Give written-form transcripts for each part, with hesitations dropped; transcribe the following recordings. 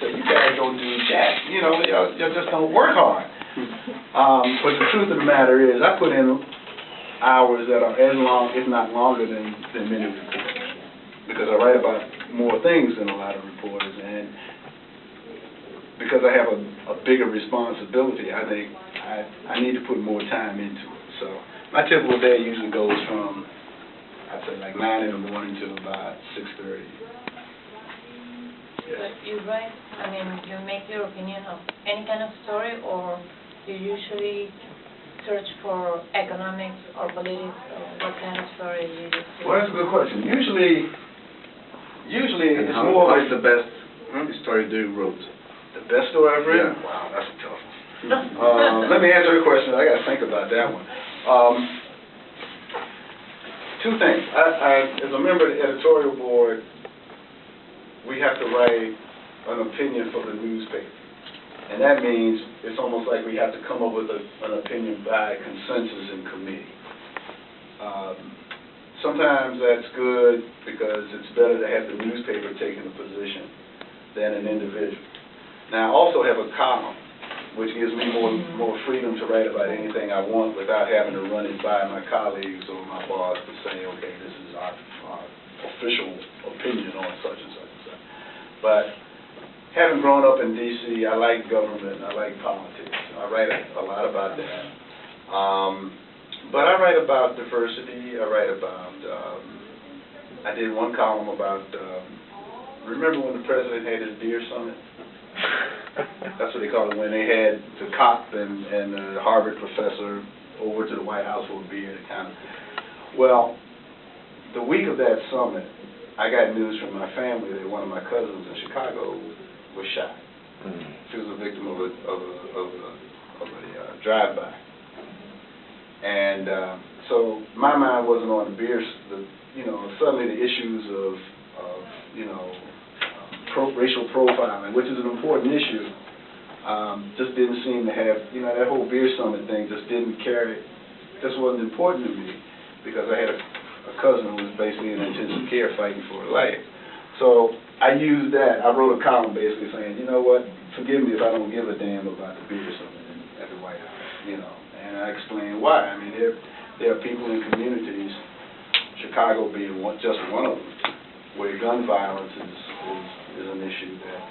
So you guys don't do jack. You know, y'all just don't work hard. But the truth of the matter is, I put in hours that are as long, if not longer, than many reporters, because I write about more things than a lot of reporters, and because I have a bigger responsibility, I think I need to put more time into it. So my typical day usually goes from, I'd say, like 9 in the morning to about 6:30. Yes. But you write, I mean, you make your opinion of any kind of story, or you usually search for economics or politics, or what kind of story you do? Well, that's a good question. Usually it's how more is like the best story you wrote? the best story I've written. Yeah. Wow, that's a tough one. Let me answer your question. I got to think about that one. Two things. As a member of the editorial board, we have to write an opinion for the newspaper. And that means it's almost like we have to come up with an opinion by consensus in committee. Sometimes that's good because it's better to have the newspaper taking a position than an individual. Now, I also have a column, which gives me more freedom to write about anything I want without having to run it by my colleagues or my boss to say, okay, this is our official opinion on such and such and such. But having grown up in D.C., I like government, I like politics. I write a lot about that. But I write about diversity. I write about, I did one column about, remember when the president had his beer summit? That's what they call it, when they had the cop and the Harvard professor over to the White House for a beer. Well, the week of that summit, I got news from my family that one of my cousins in Chicago was shot. She was a victim of a drive-by. And so my mind wasn't on the beers, suddenly the issues of racial profiling, which is an important issue, just didn't seem to have, that whole beer summit thing just wasn't important to me, because I had a cousin who was basically in intensive care fighting for her life. So I used that. I wrote a column basically saying, you know what, forgive me if I don't give a damn about the beer summit at the White House, and I explained why. I mean, there are people in communities, Chicago being just one of them, where gun violence is an issue that,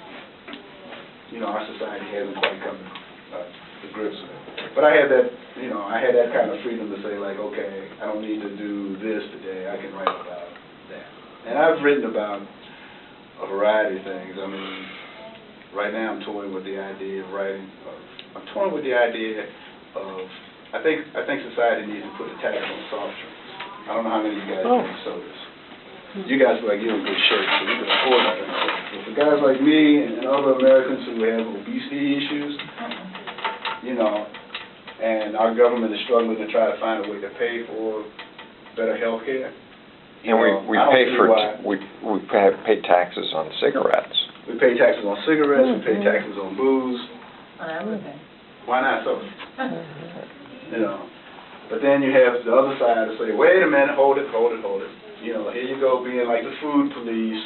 our society hasn't quite come to grips with. But I had that, I had that kind of freedom to say, like, okay, I don't need to do this today. I can write about that. And I've written about a variety of things. I mean, right now I'm toying with the idea of I think society needs to put a tax on soft drinks. I don't know how many of you guys drink sodas. You guys look like you're in good shape, so you can afford to drink sodas. But for guys like me and other Americans who have obesity issues, and our government is struggling to try to find a way to pay for better health care. And we pay taxes on cigarettes. We pay taxes on cigarettes, we pay taxes on booze. On everything. Why not soda? But then you have the other side to say, wait a minute, hold it. Here you go being like the food police.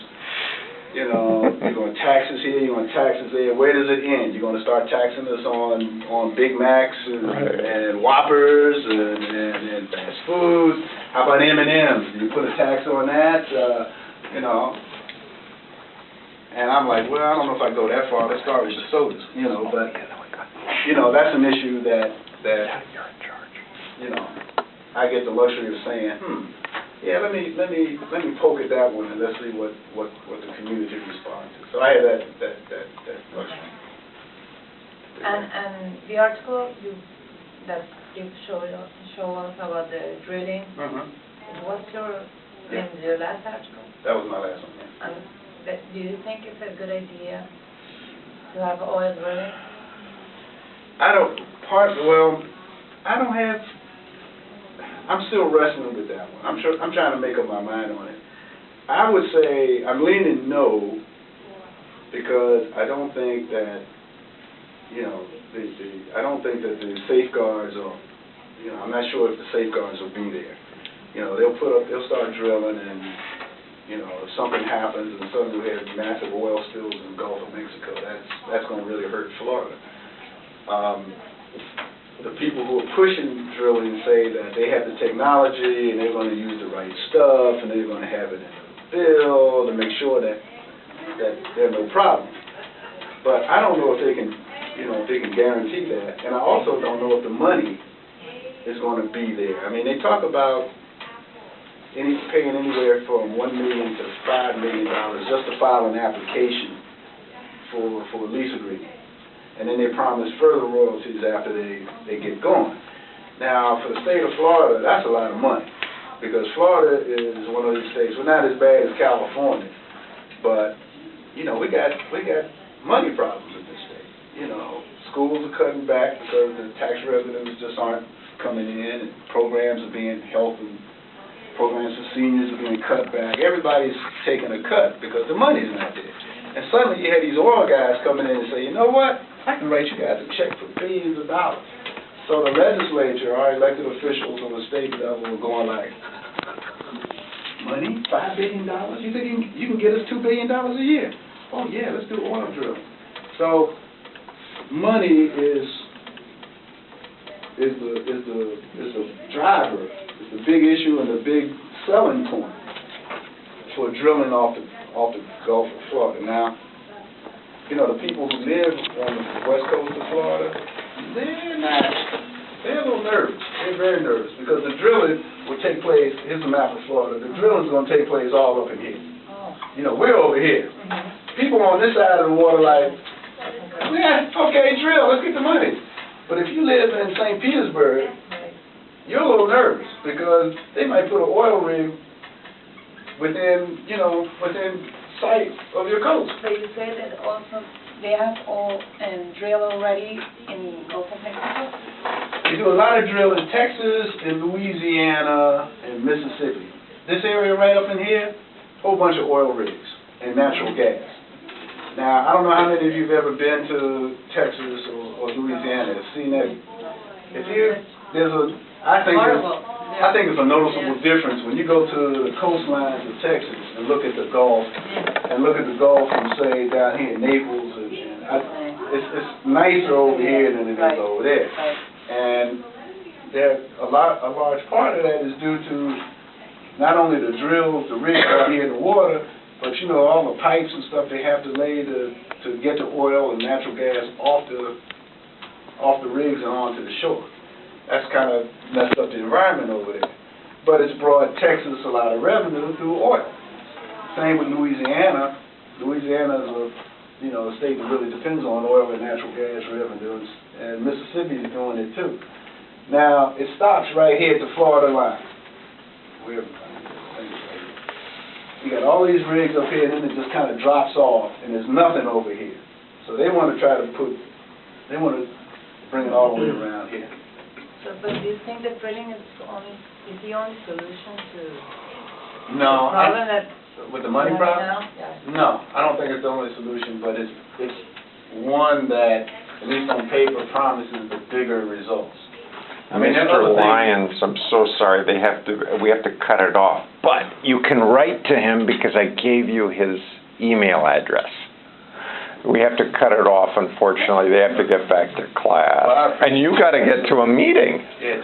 You're going to tax us here, you're going to tax us there. Where does it end? You're going to start taxing us on Big Macs and Whoppers and fast foods. How about M&Ms? Do you put a tax on that? And I'm like, well, I don't know if I go that far. Let's start with the sodas, but, that's an issue that I get the luxury of saying, yeah, let me poke at that one and let's see what the community responds to. So I had that luxury. And the article that you show us about the drilling, what's your last article? That was my last one. Yeah. And do you think it's a good idea to have oil drilling? I'm still wrestling with that one. I'm trying to make up my mind on it. I would say I'm leaning no, because I don't think that, I don't think that the safeguards are, I'm not sure if the safeguards will be there. They'll start drilling, and You know, if something happens and suddenly we have massive oil spills in the Gulf of Mexico, that's going to really hurt Florida. The people who are pushing drilling say that they have the technology and they're going to use the right stuff and they're going to have it in the bill to make sure that there are no problems. But I don't know if they can, if they can guarantee that. And I also don't know if the money is going to be there. I mean, they talk about paying anywhere from $1 million to $5 million just to file an application for a lease agreement. And then they promise further royalties after they get going. Now, for the state of Florida, that's a lot of money, because Florida is one of these states. We're not as bad as California, but we got money problems in this state. Schools are cutting back because the tax revenues just aren't coming in, and programs are being health and programs for seniors are being cut back. Everybody's taking a cut because the money's not there. And suddenly you had these oil guys coming in and say, you know what? I can write you guys a check for billions of dollars. So the legislature, our elected officials on the state level are going like, money? $5 billion? You think you can get us $2 billion a year? Oh yeah, let's do oil drilling. So money is the driver, is the big issue and the big selling point for drilling off the Gulf of Florida. Now, the people who live on the west coast of Florida, they're a little nervous. They're very nervous because the drilling will take place, here's the map of Florida, the drilling is going to take place all up in here. Oh. We're over here. Mm-hmm. People on this side of the water like, yeah, okay, drill, let's get the money. But if you live in St. Petersburg, you're a little nervous because they might put an oil rig within sight of your coast. So you say that also they have all drill already in Gulf of Mexico? They do a lot of drill in Texas, in Louisiana, and Mississippi. This area right up in here, whole bunch of oil rigs and natural gas. Now, I don't know how many of you have ever been to Texas or Louisiana and seen that. I think it's a noticeable difference when you go to the coastlines of Texas and look at the Gulf, and look at the Gulf from, say, down here in Naples. It's nicer over here than it is over there. And a large part of that is due to not only the drills, the rigs out here in the water, but all the pipes and stuff they have to lay to get the oil and natural gas off the rigs and onto the shore. That's kind of messed up the environment over there. But it's brought Texas a lot of revenue through oil. Same with Louisiana. Louisiana is a state that really depends on oil and natural gas revenues, and Mississippi is doing it too. Now, it stops right here at the Florida line. You got all these rigs up here, and then it just kind of drops off, and there's nothing over here. So they want to bring it all the way around here. So, but do you think that drilling is the only solution to the No, problem that with the money we have problem? now? Yeah. No, I don't think it's the only solution, but it's one that, at least on paper, promises the bigger results. I mean, Mr. Lyons, I'm so sorry, we have to cut it off. But you can write to him because I gave you his email address. We have to cut it off, unfortunately. They have to get back to class. And you got to get to a meeting. Yeah,